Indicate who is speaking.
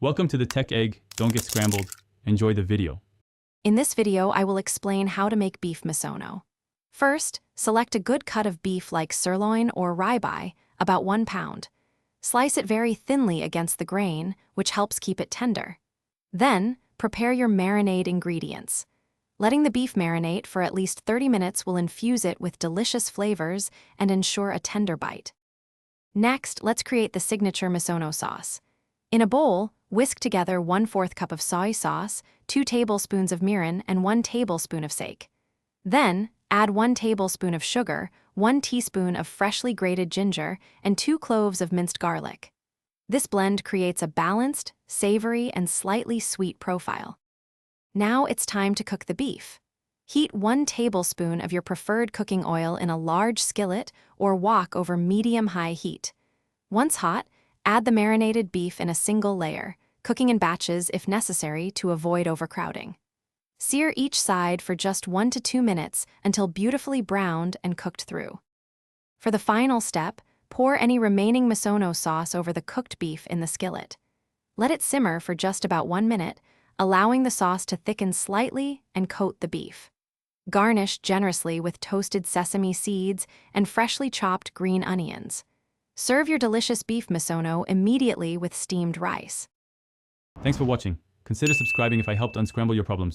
Speaker 1: Welcome to the Tech Egg. Don't get scrambled. Enjoy the video.
Speaker 2: In this video, I will explain how to make beef misono. First, select a good cut of beef like sirloin or ribeye, about 1 pound. Slice it very thinly against the grain, which helps keep it tender. Then, prepare your marinade ingredients. Letting the beef marinate for at least 30 minutes will infuse it with delicious flavors and ensure a tender bite. Next, let's create the signature misono sauce. In a bowl, whisk together 1/4 cup of soy sauce, 2 tablespoons of mirin, and 1 tablespoon of sake. Then, add 1 tablespoon of sugar, 1 teaspoon of freshly grated ginger, and 2 cloves of minced garlic. This blend creates a balanced, savory, and slightly sweet profile. Now it's time to cook the beef. Heat 1 tablespoon of your preferred cooking oil in a large skillet or wok over medium-high heat. Once hot, add the marinated beef in a single layer, cooking in batches if necessary to avoid overcrowding. Sear each side for just 1 to 2 minutes until beautifully browned and cooked through. For the final step, pour any remaining misono sauce over the cooked beef in the skillet. Let it simmer for just about 1 minute, allowing the sauce to thicken slightly and coat the beef. Garnish generously with toasted sesame seeds and freshly chopped green onions. Serve your delicious beef misono immediately with steamed rice.
Speaker 1: Thanks for watching. Consider subscribing if I helped unscramble your problems.